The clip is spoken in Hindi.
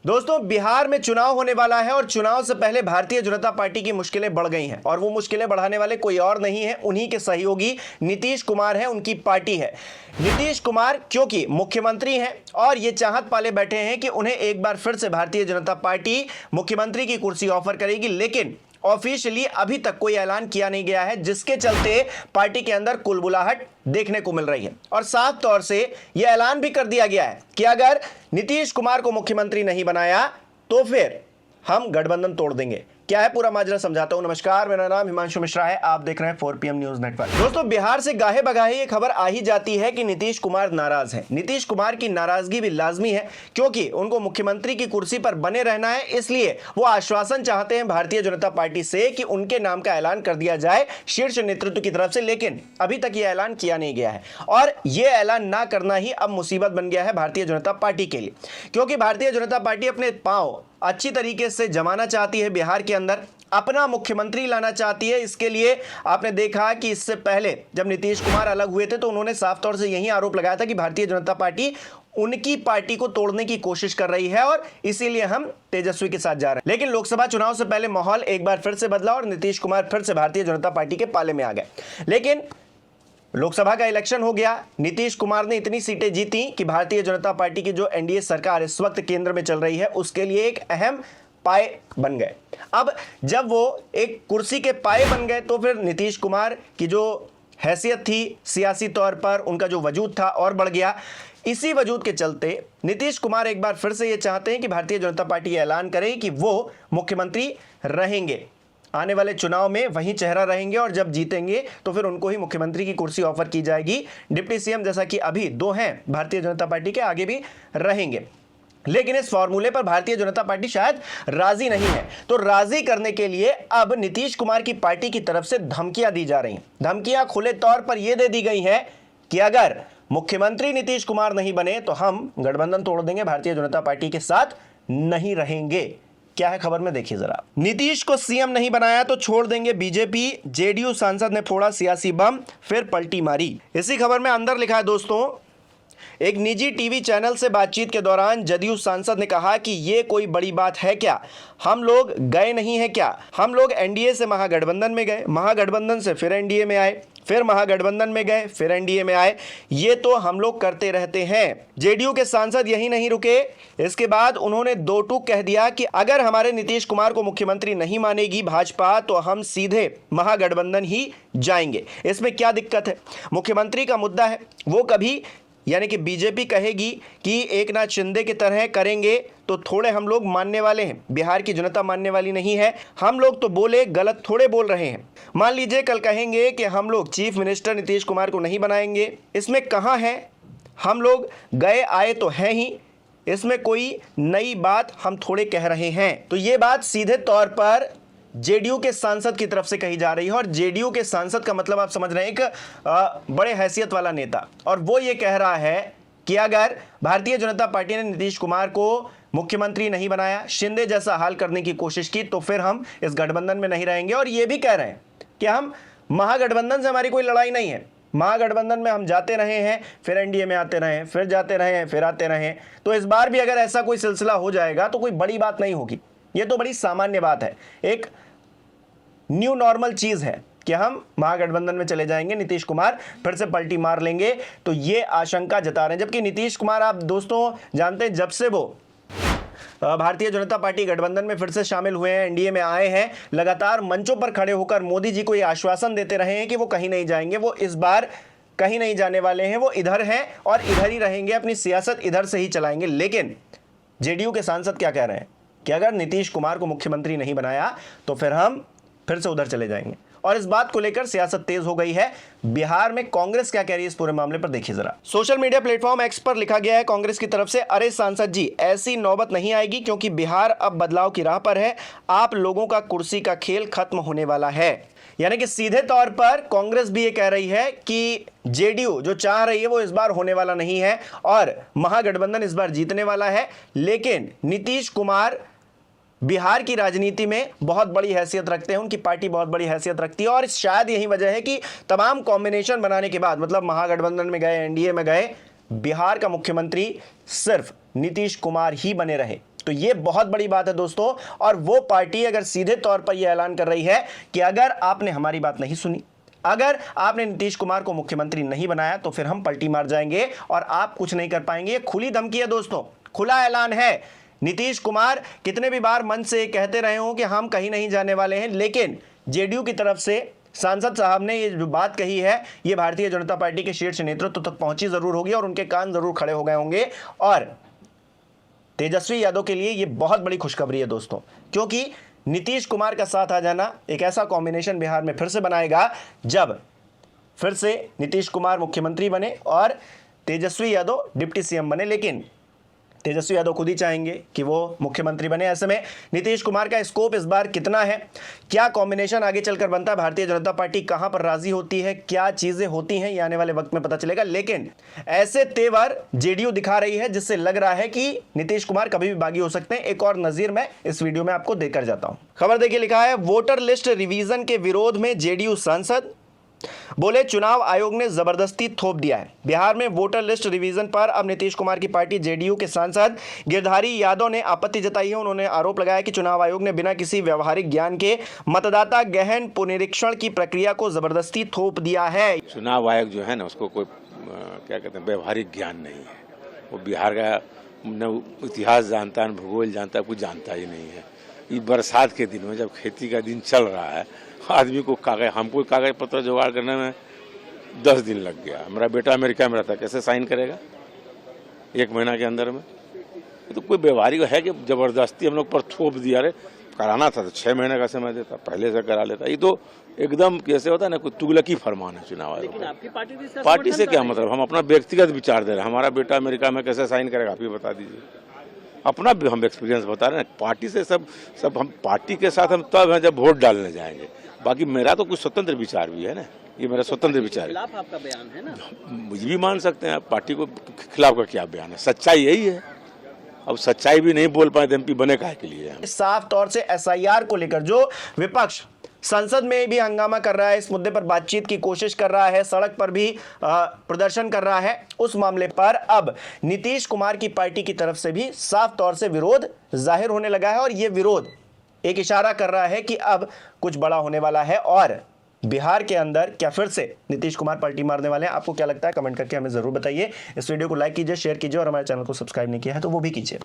दोस्तों, बिहार में चुनाव होने वाला है और चुनाव से पहले भारतीय जनता पार्टी की मुश्किलें बढ़ गई हैं और वो मुश्किलें बढ़ाने वाले कोई और नहीं है, उन्हीं के सहयोगी नीतीश कुमार हैं, उनकी पार्टी है। नीतीश कुमार क्योंकि मुख्यमंत्री हैं और ये चाहत पाले बैठे हैं कि उन्हें एक बार फिर से भारतीय जनता पार्टी मुख्यमंत्री की कुर्सी ऑफर करेगी, लेकिन ऑफिशियली अभी तक कोई ऐलान किया नहीं गया है, जिसके चलते पार्टी के अंदर कुलबुलाहट देखने को मिल रही है। और साफ तौर से यह ऐलान भी कर दिया गया है कि अगर नीतीश कुमार को मुख्यमंत्री नहीं बनाया तो फिर हम गठबंधन तोड़ देंगे। क्या है पूरा माजरा, समझाता हूं। नमस्कार, मेरा नाम हिमांशु मिश्रा है, आप देख रहे हैं 4PM न्यूज नेटवर्क। दोस्तों, बिहार से गाहे बगाहे ये खबर आ ही जाती है कि नीतीश कुमार नाराज हैं। नीतीश कुमार की नाराजगी भी लाजमी है क्योंकि उनको मुख्यमंत्री की कुर्सी पर बने रहना है, इसलिए वो आश्वासन चाहते हैं भारतीय जनता पार्टी से कि उनके नाम का ऐलान कर दिया जाए शीर्ष नेतृत्व की तरफ से, लेकिन अभी तक यह ऐलान किया नहीं गया है और यह ऐलान ना करना ही अब मुसीबत बन गया है भारतीय जनता पार्टी के लिए, क्योंकि भारतीय जनता पार्टी अपने पांव अच्छी तरीके से जमाना चाहती है, बिहार के अंदर अपना मुख्यमंत्री लाना चाहती है। इसके लिए आपने देखा कि इससे पहले जब नीतीश कुमार अलग हुए थे तो उन्होंने साफ तौर से यही आरोप लगाया था कि भारतीय जनता पार्टी उनकी पार्टी को तोड़ने की कोशिश कर रही है और इसीलिए हम तेजस्वी के साथ जा रहे हैं। लेकिन लोकसभा चुनाव से पहले माहौल एक बार फिर से बदला और नीतीश कुमार फिर से भारतीय जनता पार्टी के पाले में आ गए। लेकिन लोकसभा का इलेक्शन हो गया, नीतीश कुमार ने इतनी सीटें जीती कि भारतीय जनता पार्टी की जो एनडीए सरकार इस वक्त केंद्र में चल रही है उसके लिए एक अहम पाए बन गए। अब जब वो एक कुर्सी के पाए बन गए तो फिर नीतीश कुमार की जो हैसियत थी सियासी तौर पर, उनका जो वजूद था और बढ़ गया। इसी वजूद के चलते नीतीश कुमार एक बार फिर से ये चाहते हैं कि भारतीय जनता पार्टी ऐलान करे कि वो मुख्यमंत्री रहेंगे, आने वाले चुनाव में वही चेहरा रहेंगे और जब जीतेंगे तो फिर उनको ही मुख्यमंत्री की कुर्सी ऑफर की जाएगी। डिप्टी सीएम जैसा कि अभी 2 हैं भारतीय जनता पार्टी के, आगे भी रहेंगे। लेकिन इस फॉर्मूले पर भारतीय जनता पार्टी शायद राजी नहीं है, तो राजी करने के लिए अब नीतीश कुमार की पार्टी की तरफ से धमकियां दी जा रही हैं। धमकियां खुले तौर पर यह दे दी गई हैं कि अगर मुख्यमंत्री नीतीश कुमार नहीं बने तो हम गठबंधन तोड़ देंगे, भारतीय जनता पार्टी के साथ नहीं रहेंगे। क्या है खबर में, देखिए जरा। नीतीश को सीएम नहीं बनाया तो छोड़ देंगे बीजेपी, जेडीयू सांसद ने फोड़ा सियासी बम, फिर पलटी मारी। इसी खबर में अंदर लिखा है दोस्तों, एक निजी टीवी चैनल से बातचीत के दौरान जदयू सांसद ने कहा कि ये कोई बड़ी बात है क्या, हम लोग गए नहीं है क्या, हम लोग एनडीए से महागठबंधन में गए, महागठबंधन से फिर एनडीए में आए, फिर महागठबंधन में गए, फिर एनडीए में आए, ये तो हम लोग करते रहते हैं। जेडीयू के सांसद यही नहीं रुके, इसके बाद उन्होंने 2 टूक कह दिया कि अगर हमारे नीतीश कुमार को मुख्यमंत्री नहीं मानेगी भाजपा तो हम सीधे महागठबंधन ही जाएंगे। इसमें क्या दिक्कत है, मुख्यमंत्री का मुद्दा है, वो कभी यानी कि बीजेपी कहेगी कि एकनाथ शिंदे की तरह करेंगे तो थोड़े हम लोग मानने वाले हैं, बिहार की जनता मानने वाली नहीं है। हम लोग तो बोले गलत थोड़े बोल रहे हैं। मान लीजिए कल कहेंगे कि हम लोग चीफ मिनिस्टर नीतीश कुमार को नहीं बनाएंगे, इसमें कहाँ है, हम लोग गए आए तो हैं ही, इसमें कोई नई बात हम थोड़े कह रहे हैं। तो ये बात सीधे तौर पर जेडीयू के सांसद की तरफ से कही जा रही है और जेडीयू के सांसद का मतलब आप समझ रहे हैं, एक बड़े हैसियत वाला नेता, और वो ये कह रहा है कि अगर भारतीय जनता पार्टी ने नीतीश कुमार को मुख्यमंत्री नहीं बनाया, शिंदे जैसा हाल करने की कोशिश की, तो फिर हम इस गठबंधन में नहीं रहेंगे। और ये भी कह रहे हैं कि हम महागठबंधन से हमारी कोई लड़ाई नहीं है, महागठबंधन में हम जाते रहे हैं, फिर एनडीए में आते रहे हैं, फिर जाते रहे हैं, फिर आते रहे हैं, तो इस बार भी अगर ऐसा कोई सिलसिला हो जाएगा तो कोई बड़ी बात नहीं होगी, ये तो बड़ी सामान्य बात है, एक न्यू नॉर्मल चीज है कि हम महागठबंधन में चले जाएंगे, नीतीश कुमार फिर से पलटी मार लेंगे। तो ये आशंका जता रहे हैं, जबकि नीतीश कुमार आप दोस्तों जानते हैं जब से वो भारतीय जनता पार्टी गठबंधन में फिर से शामिल हुए हैं, एनडीए में आए हैं, लगातार मंचों पर खड़े होकर मोदी जी को ये आश्वासन देते रहे हैं कि वो कहीं नहीं जाएंगे, वो इस बार कहीं नहीं जाने वाले हैं, वो इधर हैं और इधर ही रहेंगे, अपनी सियासत इधर से ही चलाएंगे। लेकिन जेडीयू के सांसद क्या कह रहे हैं कि अगर नीतीश कुमार को मुख्यमंत्री नहीं बनाया तो फिर हम फिर से उधर चले जाएंगे, और इस बात को लेकर सियासत तेज हो गई है। बिहार में कांग्रेस क्या कह रही है इस पूरे मामले पर, देखिए जरा। सोशल मीडिया प्लेटफॉर्म एक्स पर लिखा गया है कांग्रेस की तरफ से, अरे सांसद जी ऐसी नौबत नहीं आएगी क्योंकि बिहार अब बदलाव की राह पर है, आप लोगों का कुर्सी का खेल खत्म होने वाला है। यानी कि सीधे तौर पर कांग्रेस भी ये कह रही है कि जेडीयू जो चाह रही है वो इस बार होने वाला नहीं है और महागठबंधन इस बार जीतने वाला है। लेकिन नीतीश कुमार बिहार की राजनीति में बहुत बड़ी हैसियत रखते हैं, उनकी पार्टी बहुत बड़ी हैसियत रखती है, और शायद यही वजह है कि तमाम कॉम्बिनेशन बनाने के बाद, मतलब महागठबंधन में गए, एनडीए में गए, बिहार का मुख्यमंत्री सिर्फ नीतीश कुमार ही बने रहे। तो ये बहुत बड़ी बात है दोस्तों। और वो पार्टी अगर सीधे तौर पर यह ऐलान कर रही है कि अगर आपने हमारी बात नहीं सुनी, अगर आपने नीतीश कुमार को मुख्यमंत्री नहीं बनाया, तो फिर हम पलटी मार जाएंगे और आप कुछ नहीं कर पाएंगे। ये खुली धमकी है दोस्तों, खुला ऐलान है। नीतीश कुमार कितने भी बार मन से कहते रहे हों कि हम कहीं नहीं जाने वाले हैं, लेकिन जेडीयू की तरफ से सांसद साहब ने ये जो बात कही है, ये भारतीय जनता पार्टी के शीर्ष नेतृत्व तक पहुंची जरूर होगी और उनके कान जरूर खड़े हो गए होंगे। और तेजस्वी यादव के लिए ये बहुत बड़ी खुशखबरी है दोस्तों, क्योंकि नीतीश कुमार का साथ आ जाना एक ऐसा कॉम्बिनेशन बिहार में फिर से बनाएगा जब फिर से नीतीश कुमार मुख्यमंत्री बने और तेजस्वी यादव डिप्टी सीएम बने। लेकिन तेजस्वी यादव खुद ही चाहेंगे कि वो मुख्यमंत्री बने। ऐसे में नीतीश कुमार का स्कोप इस बार कितना है, क्या कॉम्बिनेशन आगे चलकर बनता है, भारतीय जनता पार्टी कहां पर राजी होती है, क्या चीजें होती हैं, ये आने वाले वक्त में पता चलेगा। लेकिन ऐसे तेवर जेडीयू दिखा रही है जिससे लग रहा है कि नीतीश कुमार कभी भी बागी हो सकते हैं। एक और नजीर मैं इस वीडियो में आपको देकर जाता हूं। खबर देखिए, लिखा है वोटर लिस्ट रिवीजन के विरोध में जेडीयू सांसद बोले चुनाव आयोग ने जबरदस्ती थोप दिया है। बिहार में वोटर लिस्ट रिवीजन पर अब नीतीश कुमार की पार्टी जेडीयू के सांसद गिरधारी यादव ने आपत्ति जताई है। उन्होंने आरोप लगाया कि चुनाव आयोग ने बिना किसी व्यवहारिक ज्ञान के मतदाता गहन पुनरीक्षण की प्रक्रिया को जबरदस्ती थोप दिया है। चुनाव आयोग जो है ना, उसको कोई क्या कहते हैं, व्यवहारिक ज्ञान नहीं है। वो बिहार का न इतिहास जानता है, न भूगोल जानता है, कुछ जानता ही नहीं है। ये बरसात के दिन में जब खेती का दिन चल रहा है, आदमी को हमको कागज पत्र जुगाड़ करने में 10 दिन लग गया। मेरा बेटा अमेरिका में रहता, कैसे साइन करेगा 1 महीना के अंदर में? तो कोई व्यवहारिक है कि जबरदस्ती हम लोग पर थोप दिया। अरे कराना था तो 6 महीने का समय देता, पहले से करा लेता। ये तो एकदम कैसे होता है ना, कोई तुगलकी फरमान है चुनाव आयोग। पार्टी से क्या मतलब, हम अपना व्यक्तिगत विचार दे रहे हैं। हमारा बेटा अमेरिका में कैसे साइन करेगा, आप ही बता दीजिए। अपना भी हम एक्सपीरियंस बता रहे हैं। पार्टी से सब हम पार्टी के साथ हम तब हैं जब वोट डालने जाएंगे। बाकी मेरा तो कुछ स्वतंत्र विचार भी है ना, ये मेरा स्वतंत्र विचार है। खिलाफ आपका बयान है ना, मुझे भी मान सकते हैं। पार्टी को खिलाफ का क्या बयान है, सच्चाई यही है। अब सच्चाई भी नहीं बोल पाए तो एमपी बने काहे के लिए? साफ तौर से एसआईआर को लेकर जो विपक्ष संसद में भी हंगामा कर रहा है, इस मुद्दे पर बातचीत की कोशिश कर रहा है, सड़क पर भी प्रदर्शन कर रहा है, उस मामले पर अब नीतीश कुमार की पार्टी की तरफ से भी साफ तौर से विरोध जाहिर होने लगा है। और यह विरोध एक इशारा कर रहा है कि अब कुछ बड़ा होने वाला है और बिहार के अंदर क्या फिर से नीतीश कुमार पलटी मारने वाले हैं। आपको क्या लगता है, कमेंट करके हमें जरूर बताइए। इस वीडियो को लाइक कीजिए, शेयर कीजिए और हमारे चैनल को सब्सक्राइब नहीं किया है तो वो भी कीजिए।